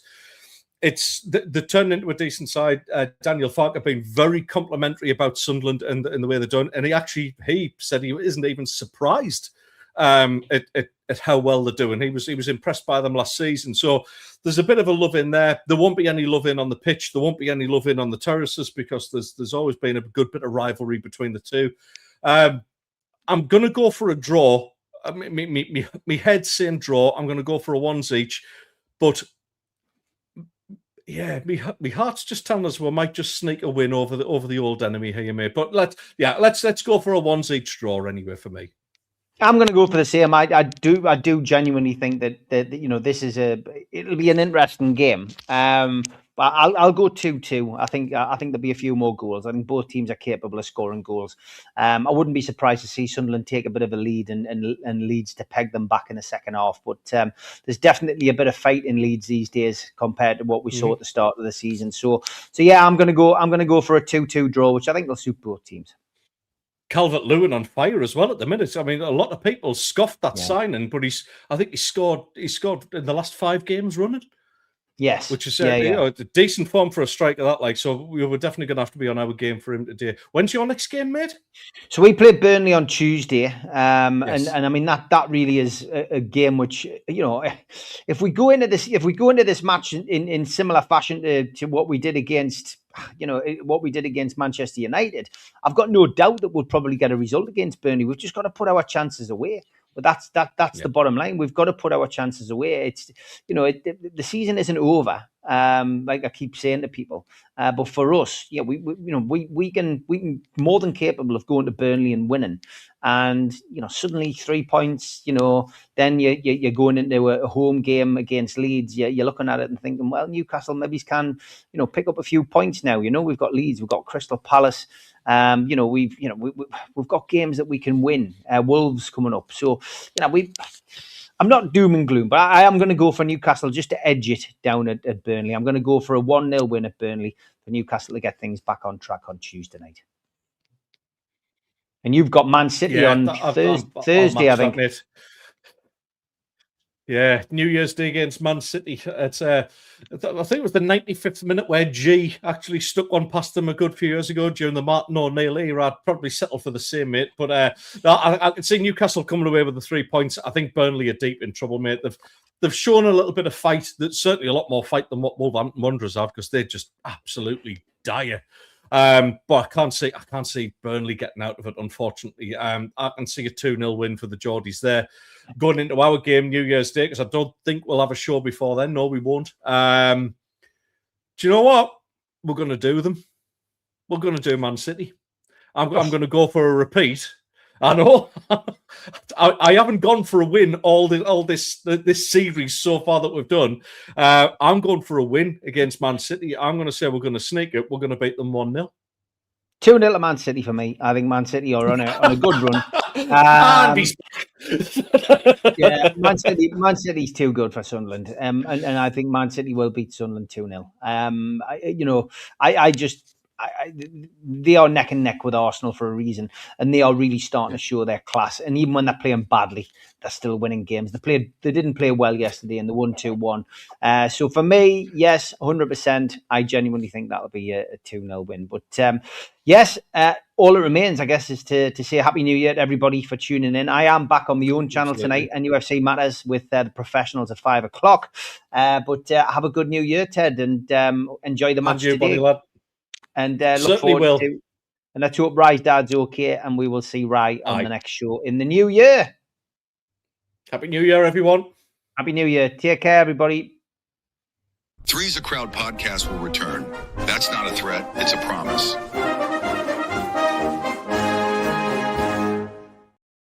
It's they turned into a decent side. Daniel Farke been very complimentary about Sunderland and the way they're done, and he said he isn't even surprised at how well they're doing. He was impressed by them last season. So there's a bit of a love in there. There won't be any love in on the pitch. There won't be any love in on the terraces because there's always been a good bit of rivalry between the two. I'm going to go for a draw. Me head's saying draw. I'm going to go for a 1s each, but yeah, me heart's just telling us we might just sneak a win over the old enemy here, mate. But let's go for a 1s each draw anyway for me. I'm going to go for the same. I do genuinely think that this is it'll be an interesting game. But I'll go 2-2. I think there'll be a few more goals. I think both teams are capable of scoring goals. I wouldn't be surprised to see Sunderland take a bit of a lead and Leeds to peg them back in the second half. But there's definitely a bit of fight in Leeds these days compared to what we saw at the start of the season. So yeah, I'm going to go for a 2-2 draw, which I think will suit both teams. Calvert-Lewin on fire as well at the minute. I mean, a lot of people scoffed that signing, but I think he scored in the last 5 games running. Yes, which is a decent form for a striker that like. So we were definitely going to have to be on our game for him today. When's your next game, mate? So we played Burnley on Tuesday, yes. and I mean that really is a game which if we go into this match in similar fashion to what we did against Manchester United, I've got no doubt that we'll probably get a result against Burnley. We've just got to put our chances away. But that's the bottom line. We've got to put our chances away. It's the season isn't over. Like I keep saying to people, but for us, we can more than capable of going to Burnley and winning. And suddenly 3 points. Then you're going into a home game against Leeds. You're looking at it and thinking, well, Newcastle maybe can pick up a few points now. We've got Leeds, we've got Crystal Palace. We've got games that we can win. Wolves coming up, so I'm not doom and gloom, but I am going to go for Newcastle just to edge it down at Burnley. I'm going to go for a 1-0 win at Burnley for Newcastle to get things back on track on Tuesday night. And you've got Man City on Thursday, I think. Yeah, New Year's Day against Man City. It's I think it was the 95th minute where G actually stuck one past them a good few years ago during the Martin O'Neill era. I'd probably settle for the same, mate. But I could see Newcastle coming away with the 3 points. I think Burnley are deep in trouble, mate. They've shown a little bit of fight. That's certainly a lot more fight than what Wolverhampton Wanderers have, because they're just absolutely dire. But I can't see Burnley getting out of it, unfortunately. I can see a 2-0 win for the Geordies there. Going into our game New Year's Day, because I don't think we'll have a show before then. No, we won't. Do you know what? We're going to do them. We're going to do Man City. I'm going to go for a repeat. I know. I haven't gone for a win all this series so far that we've done. I'm going for a win against Man City. I'm going to say we're going to sneak it. We're going to beat them 1-0. 2-0 to Man City for me. I think Man City are on a good run. Yeah, Man City's too good for Sunderland, and I think Man City will beat Sunderland 2-0. They are neck and neck with Arsenal for a reason, and they are really starting to show their class. And even when they're playing badly, they're still winning games. They didn't play well yesterday, and they won 2-1. So for me, yes, 100%. I genuinely think that'll be a 2-0 win. But yes, all it remains, I guess, is to say Happy New Year to everybody for tuning in. I am back on my own channel tonight, and UFC Matters with the professionals at 5:00. But have a good New Year, Ted, and enjoy the match today. Buddy, lad. And look forward to. And let's hope Rye's dad's okay, and we will see Rye on the next show in the new year. Happy New Year, everyone. Happy New Year. Take care, everybody. Three's a Crowd podcast will return. That's not a threat, it's a promise.